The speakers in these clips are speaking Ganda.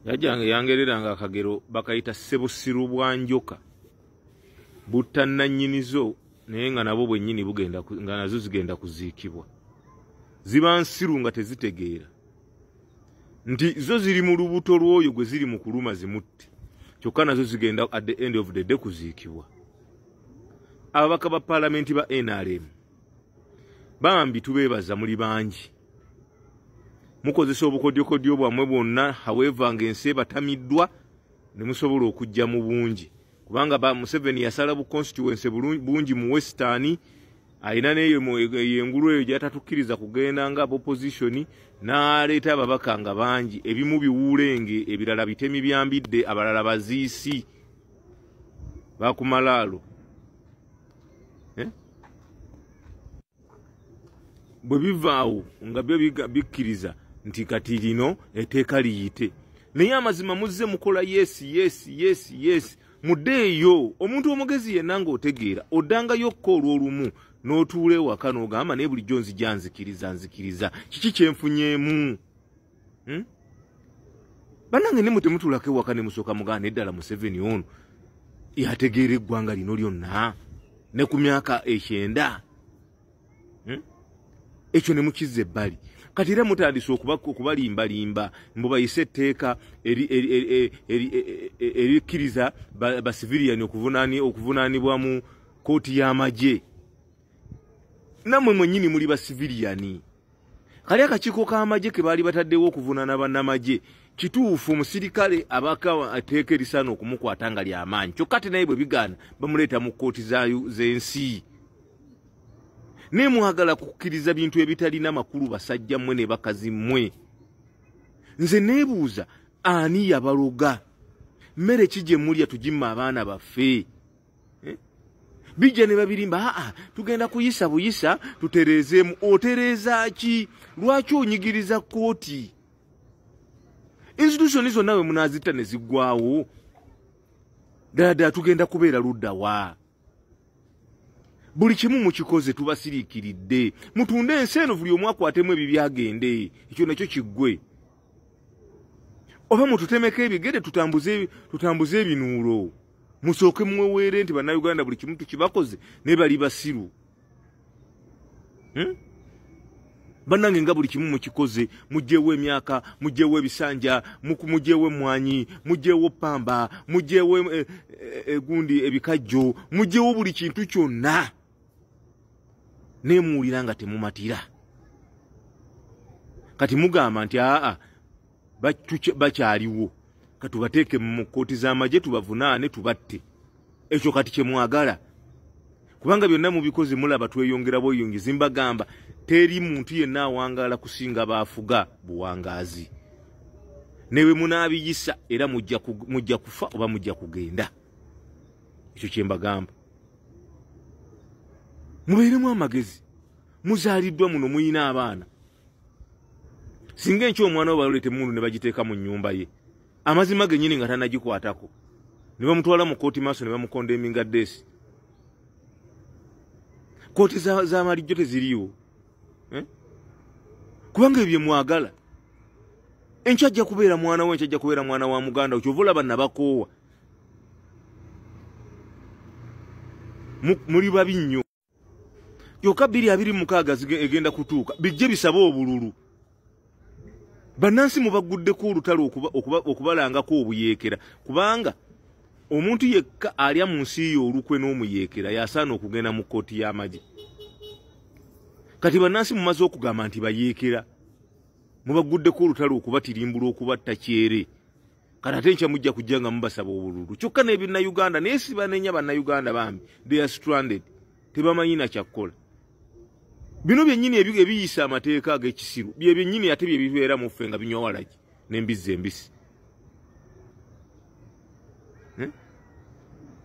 Yajanga yangereranga akagero bakayita Ssebusiru bwa njoka. Butannanyinizo naye nga nabo bwennyini bugenda nga nazo zigenda kuziikibwa. Ziba nsiru nga tezitegeera. Nti zo ziri mu lubuto lw'oyo gwe ziri mu kuluma zimutte. Kyokka nazo zigenda at the end of the day kuziikibwa. Ababaka ba parliament ba NRM bambi tubeebaza muli bangi. Mukozesa obukodyokodyo bwammwe bwonna however ng'ensi batamiddwa ne musobola okujja mu bungi. Kubanga ba Museveni yasala bu constituency bungi mu Western alina neyo yengulu eyo gyatatukkiriza kugenda nga opposition n'aleeta ababaka nga bangi ebimu biwulenge ebirala bitemi byambidde abalala baziisi bakumalaalo. Bwe bivaawo nga byo bikkiriza nti kati lino etteeka liyite. Naye amazima muzze mukola yes. Muddeeyo omuntu omugezi yenna ng'otegeera oddangayo kkoolwa olumu n'otuula ewaka n'ogamba naye bulijjo nzija nzikiriza kiki kyenfunyeemu. Bannange ne mutemutuulako ewaka ne musooka muganda eddala Museveni ono yategeera eggwanga lino lyonna ne ku myaka 9. Ekyo ne mukizza ebbali. Kati era mutandise okubalimbalimba mbu bayise etteeka erikkiriza ba civilian okuvunaanibwa mu kooti y'amagye. Nammwe mwennyini muli ba civilian. Kali akakiiko k'amagye ke baali bataddewo okuvunaana bannamagye kituufu omusirikale abaka etteeka erisaana okumukwata nga ly'amaanyi. Kyokka ate naye bwe bigaana bamuleeta mu kooti z'ensi. Ne mwagala kukkiriza bintu ebitalina makulu basajja mmwe ne bakazi mmwe. Nze neebuuza ani yabaloga? Mmere ki gye mulya tugimma abaana baffe? Bijja ne babirimba tugenda kuyisa buyisa tutereezeemu. Otereeza ki? Lwaki onyigiriza kooti? Institution zonna we munaazita ne ziggwawo. Ddala tugenda kubeera ludda wa? Buli kimu mukikoze tubasiriikiridde. Mutunde ensi eno buli omu akwatemu ebyo byagende. Ekyo nakyo kiggwe. Oba mututemeko ebigere tutambuze ebinuulo. Musooke mweweere nti bannayuganda buli kimu tukibakoze ne bali basiru. Bannange nga buli kimu mukikoze mugyewo emyaka, mugyewo ebisanja, mugyewo emmwanyi, mugyewo pamba, mugyewo egundi ebikajjo, mugyewo buli kintu kyonna. Ne muwulira nga temumatira. Kati mugamba nti bakyaliwo. Katubateeke mu kooti z'amagye tubavunaane tubatte. Ekyo kati kye mwagala. Kubanga byonna mubikoze mulaba tweyongera bweyongezi. Mbagamba teri muntu yenna awangala kusinga baafuga buwangaazi. Newe munaabiyisa era mujja kufa oba mujja kugenda. Ekyo kye mbagamba. Mubeeremu amagezi. Muzaaliddwa muno muyina abaana. Singa enkya omwana we baleete mundu ne bagiteeka mu nnyumba ye. Amazima gennyini nga tanagikwatako. Ne bamutwala mu kooti maaso ne bamukondeminga ddeesi. Kooti z'amalijjo teziriiwo. Kubanga ebyo mwagala. Enkya ajja kubeera mwana we, enkya ajja kubeera mwana wa muganda we. Kyova olaba nabakoowa. Muli babi nnyo. Kyokka 2026 egenda kutuuka. Bijje bisaba obululu. Bannansi mubaguddeko olutalo okubalangako obuyeekera. Kubanga omuntu yekka alya mu nsi olukwe n'omuyeekera yasaana okugenda mu kooti y'amagye. Kati bannansi mumaze okugamba nti bayeekera. Mubaguddeko olutalo okubatirimbula okubatta kyere. Kati ate nkya mujja kujja nga mubasaba obululu. Kyokka n'ebinnayuganda naye si banenya bannayuganda bambi. They are stranded. Tebamanyi na kyakukola. Bino byennyini ebiyisa amateeka ag'ekisiru. Bye byennyini ate bye bibeera mu ffe nga binywa walagi n'embizzi embisi.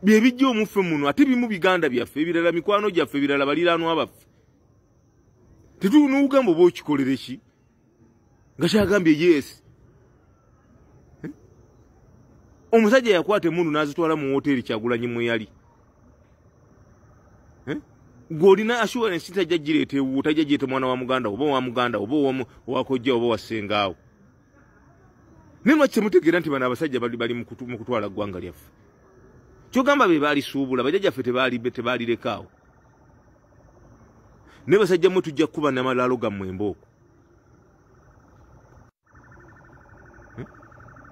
Bye bijja omuffe muno ate bimu biganda byaffe ebirala mikwano gyaffe ebirala baliraanwa baffe. Tetunuugamba oba okikolere ki? Nga kyagambye yes. Omusajja yakwata emmundu n'azitwala mu woteeri Kyagulanyi mwe yali. Golina assurance tajja gireete wu tajja gireete mwana wa muganda oba wa muganda oba wa kojja oba wa sengaawo. Nema chemutegera nti bana abasajja bali mu kutwala ggwanga lyaffe. Kyogamba be bali suubula bajjaffe tebali lekaawo. Ne basajja mu tujja kuba namalalo gammwe embooko.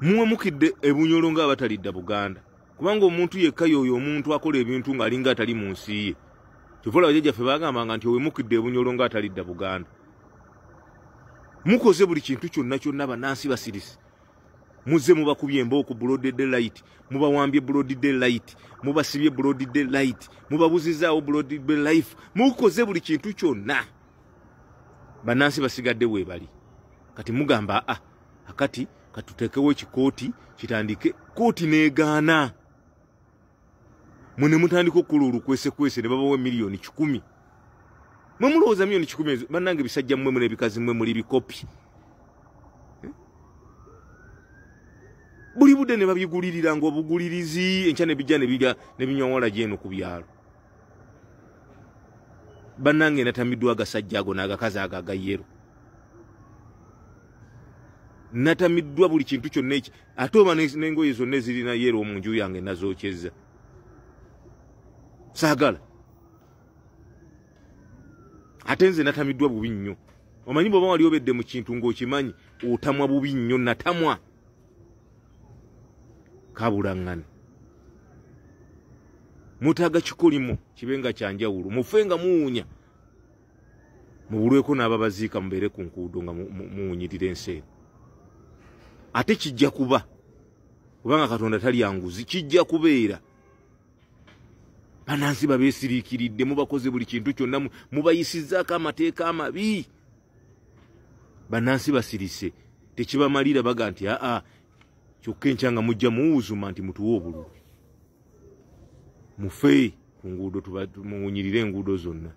Muwe mukidde ebunyolo nga abatalidda Buganda. Kubanga omuntu yekka yoyo omuntu akola ebintu ng'alinga atali mu nsi ye. Kivola bajjaffe bagambanga nti owe mukidde ebunyolo nga atalidda Buganda. Mukoze buli kintu kyonna bannansi basirise. Muze mubakubye embooko broad daylight, mubawambye broad daylight, mubasibye broad daylight, mubabuzizaawo broad life, mukoze buli kintu kyonna. Bannansi basigadde weebali. Kati mugamba akati katutekewo ekikooti kitandike kooti neegaana. Mune mutandika okukola olukwese ne babawo miliyoni 10. Mwe mulowooza miliyoni 10 bannange bisajja mmwe mune bikazi mmwe muli bikopi. Buli budde ne babigulirira ngo obugulirizi enkya ne bijja ne biga ne binyongola jeno ku byalo. Bannange natamiddwa agasajja ago n'agakazi agagayero. Natamiddwa buli kintu kyonna eki ate oba n'engoye zonna ezirina yero mu nju yange nazokyeza. Saagala. Ate nze natamiddwa bubi nnyo. Omanyi bw'oba wali obedde mu kintu ng'okimanyi otamwa bubi nnyo natamwa. Kabulangane. Mutaga kikolimo kibenga kyanjawulo mufenga muunya. Mubulweko n'ababaziika mubere ku nkuudo nga muunyirira ensi. Ate kijja kuba. Kubanga Katonda tali yanguzi kijja kubeera. Bannansi babeesiriikiridde mubakoze buli kintu kyonna mubayisizzaako amateeka amabi. Bannansi basirise tekibamalira baga nti kyokka enkyanga mujja muwuzuma nti mutuwe obululu. Mufe ku nguudo muwunyirire enguudo zonna.